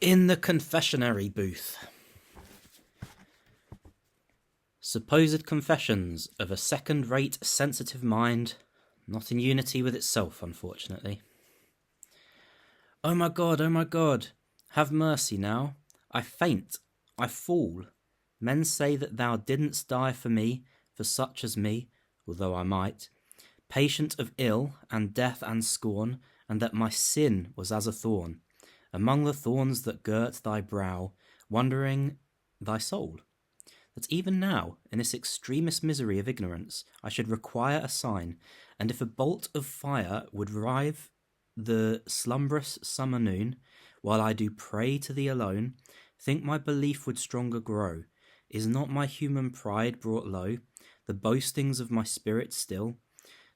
In the confessionary booth. Supposed confessions of a second-rate sensitive mind, not in unity with itself, unfortunately. Oh my God, have mercy now. I faint, I fall. Men say that thou didn't die for me, for such as me, although I might, patient of ill and death and scorn, and that my sin was as a thorn, among the thorns that girt thy brow, wondering thy soul. That even now, in this extremest misery of ignorance, I should require a sign, and if a bolt of fire would rive the slumbrous summer noon, while I do pray to thee alone, think my belief would stronger grow. Is not my human pride brought low, the boastings of my spirit still,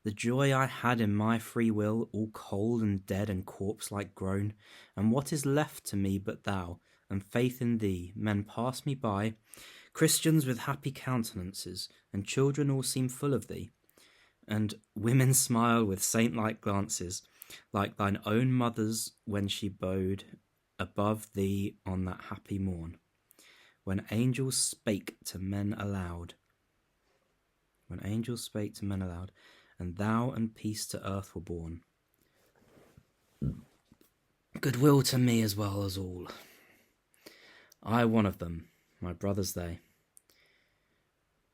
the joy I had in my free will, all cold and dead and corpse-like grown? And what is left to me but thou, and faith in thee? Men pass me by, Christians with happy countenances, and children all seem full of thee, and women smile with saint-like glances, like thine own mother's when she bowed above thee on that happy morn, when angels spake to men aloud. And thou and peace to earth were born. Goodwill to me as well as all. I one of them, my brothers they.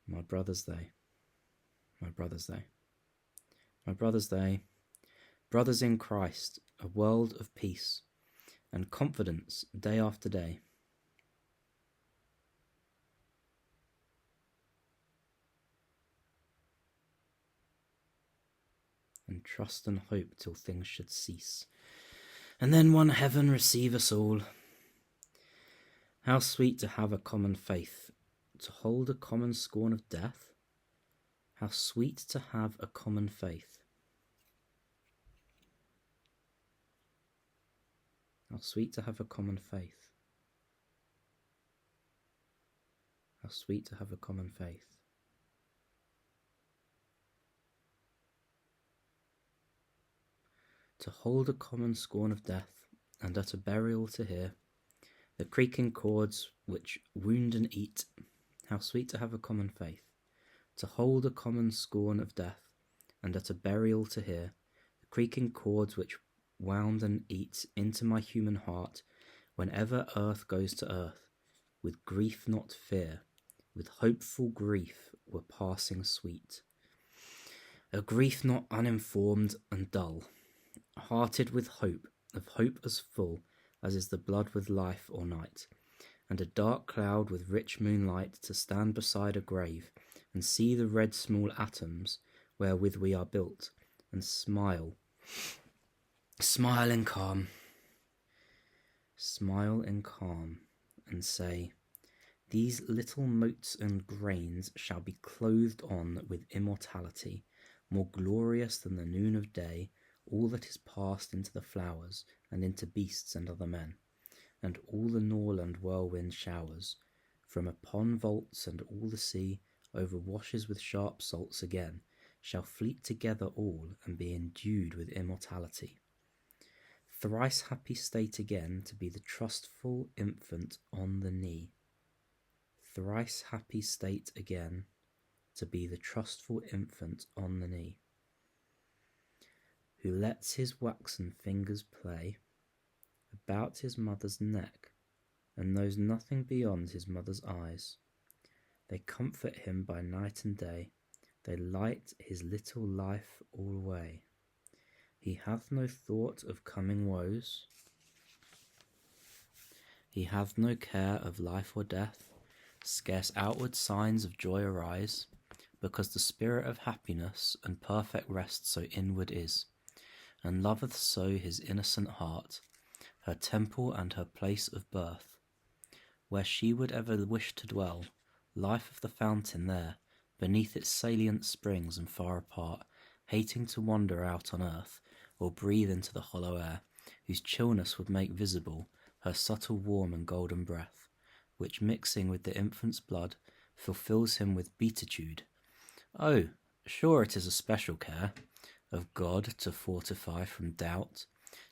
My brothers they. My brothers they. My brothers they. Brothers in Christ, a world of peace and confidence day after day. And trust and hope till things should cease, and then one heaven receive us all. How sweet to have a common faith, to hold a common scorn of death. How sweet to have a common faith. How sweet to have a common faith. How sweet to have a common faith. To hold a common scorn of death, and at a burial to hear the creaking chords which wound and eat. How sweet to have a common faith. To hold a common scorn of death, and at a burial to hear the creaking chords which wound and eat into my human heart, whenever earth goes to earth, with grief not fear, with hopeful grief were passing sweet. A grief not uninformed and dull, hearted with hope, of hope as full as is the blood with life or night, and a dark cloud with rich moonlight to stand beside a grave, and see the red small atoms wherewith we are built, and smile in calm, and say, these little motes and grains shall be clothed on with immortality, more glorious than the noon of day, all that is passed into the flowers, and into beasts and other men, and all the Norland whirlwind showers, from upon vaults and all the sea, over washes with sharp salts again, shall fleet together all, and be endued with immortality. Thrice happy state again to be the trustful infant on the knee. Thrice happy state again to be the trustful infant on the knee, who lets his waxen fingers play about his mother's neck, and knows nothing beyond his mother's eyes. They comfort him by night and day, they light his little life alway. He hath no thought of coming woes, he hath no care of life or death, scarce outward signs of joy arise, because the spirit of happiness and perfect rest so inward is, and loveth so his innocent heart, her temple and her place of birth, where she would ever wish to dwell, life of the fountain there, beneath its salient springs and far apart, hating to wander out on earth, or breathe into the hollow air, whose chillness would make visible her subtle warm and golden breath, which mixing with the infant's blood, fulfills him with beatitude. Oh, sure it is a special care of God to fortify from doubt,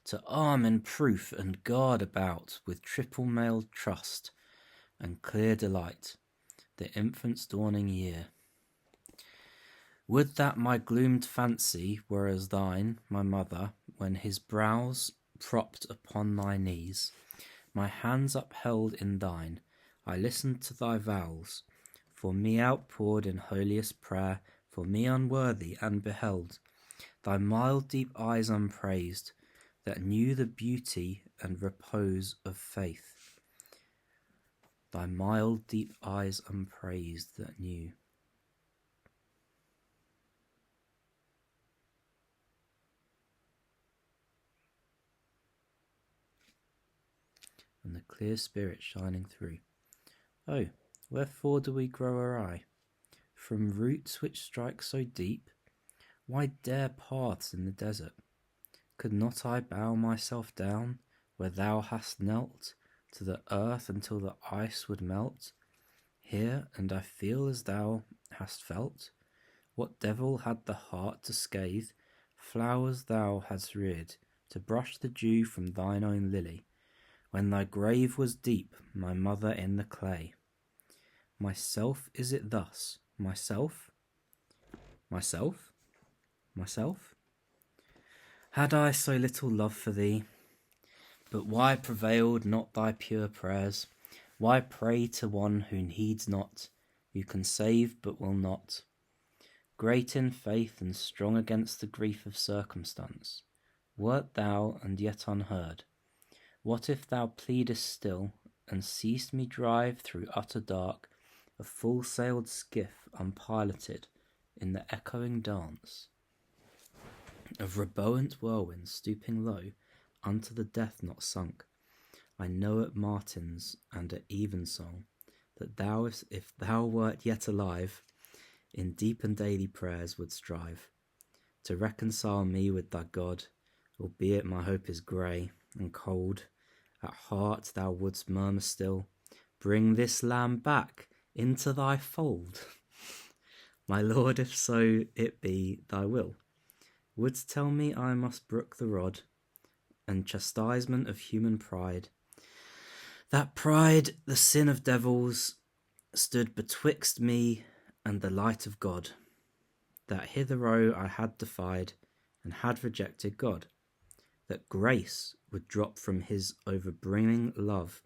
to arm in proof and guard about with triple-mailed trust and clear delight the infant's dawning year. Would that my gloomed fancy were as thine, my mother, when his brows propped upon thy knees, my hands upheld in thine, I listened to thy vows, for me outpoured in holiest prayer, for me unworthy, and beheld thy mild deep eyes unpraised, that knew the beauty and repose of faith. Thy mild deep eyes unpraised that knew. And the clear spirit shining through. Oh, wherefore do we grow awry? From roots which strike so deep? Why dare paths in the desert? Could not I bow myself down where thou hast knelt to the earth until the ice would melt? Here, and I feel as thou hast felt. What devil had the heart to scathe flowers thou hadst reared, to brush the dew from thine own lily, when thy grave was deep, my mother in the clay? Myself, is it thus? Myself? Myself? Myself? Had I so little love for thee? But why prevailed not thy pure prayers? Why pray to one who heeds not, who can save but will not? Great in faith and strong against the grief of circumstance, wert thou and yet unheard? What if thou pleadest still, and seest me drive through utter dark, a full-sailed skiff unpiloted, in the echoing dance of reboant whirlwinds stooping low unto the death not sunk? I know at matins and at evensong that thou, if thou wert yet alive, in deep and daily prayers would strive to reconcile me with thy God, albeit my hope is grey and cold. At heart thou wouldst murmur still, bring this lamb back into thy fold. My Lord, if so it be thy will, wouldst tell me I must brook the rod and chastisement of human pride, that pride, the sin of devils, stood betwixt me and the light of God, that hitherto I had defied and had rejected God, that grace would drop from his overbrimming love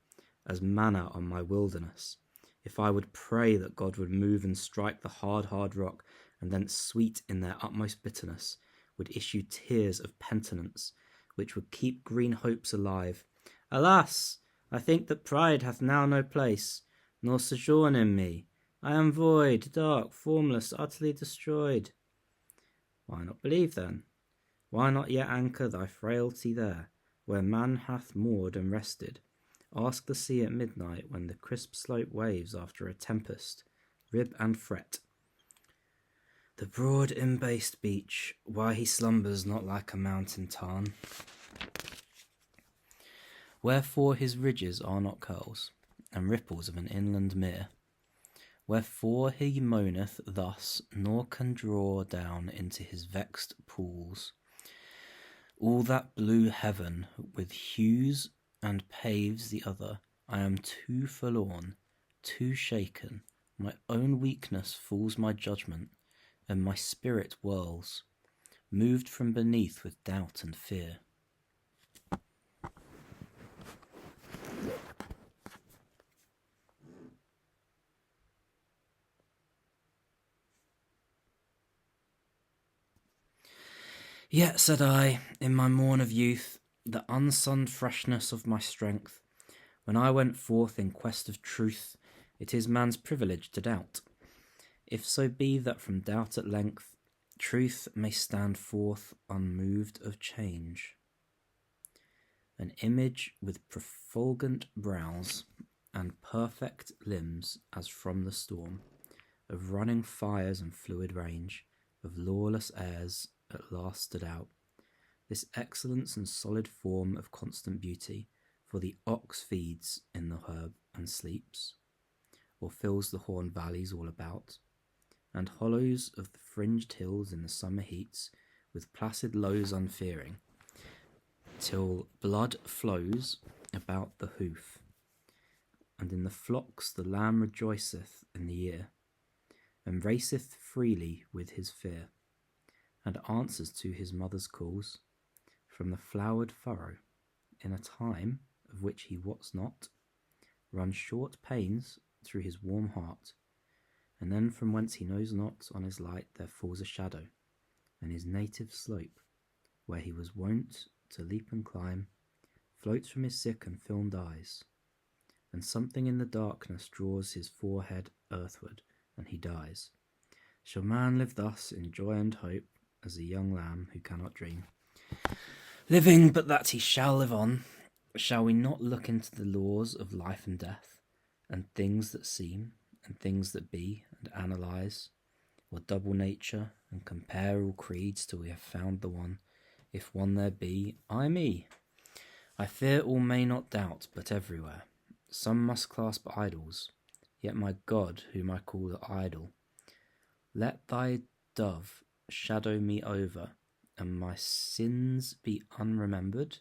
as manna on my wilderness, if I would pray that God would move and strike the hard rock, and thence sweet in their utmost bitterness would issue tears of penitence, which would keep green hopes alive. Alas! I think that pride hath now no place, nor sojourn in me. I am void, dark, formless, utterly destroyed. Why not believe then? Why not yet anchor thy frailty there, where man hath moored and rested? Ask the sea at midnight, when the crisp slope waves after a tempest rib and fret the broad embased beach, why he slumbers not like a mountain tarn. Wherefore his ridges are not curls, and ripples of an inland mere? Wherefore he moaneth thus, nor can draw down into his vexed pools all that blue heaven with hues and paves the other? I am too forlorn, too shaken, my own weakness fools my judgment, and my spirit whirls, moved from beneath with doubt and fear. Yet, said I, in my morn of youth, the unsunned freshness of my strength, when I went forth in quest of truth, it is man's privilege to doubt. If so be that from doubt at length truth may stand forth unmoved of change, an image with profulgent brows and perfect limbs as from the storm, of running fires and fluid range, of lawless airs at last stood out, this excellence and solid form of constant beauty, for the ox feeds in the herb and sleeps, or fills the horn valleys all about, and hollows of the fringed hills in the summer heats, with placid lows unfearing, till blood flows about the hoof, and in the flocks the lamb rejoiceth in the ear, and raceth freely with his fear, and answers to his mother's calls from the flowered furrow, in a time of which he wots not, run short pains through his warm heart, and then from whence he knows not, on his light there falls a shadow, and his native slope, where he was wont to leap and climb, floats from his sick and filmed eyes, and something in the darkness draws his forehead earthward, and he dies. Shall man live thus in joy and hope, as a young lamb who cannot dream, living but that he shall live on? Shall we not look into the laws of life and death, and things that seem, and things that be, and analyse, or double nature, and compare all creeds till we have found the one, if one there be, I me? I fear all may not doubt, but everywhere some must clasp idols, yet my God, whom I call the idol, let thy dove shadow me over, and my sins be unremembered.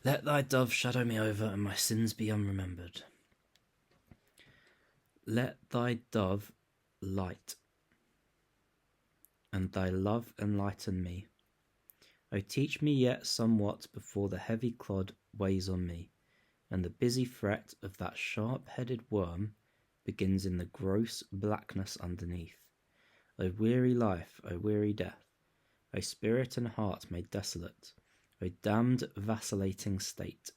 Let thy dove shadow me over, and my sins be unremembered. Let thy dove light, and thy love enlighten me. O teach me yet somewhat before the heavy clod weighs on me, and the busy fret of that sharp-headed worm begins in the gross blackness underneath. O weary life, O weary death, O spirit and heart made desolate, O damned vacillating state,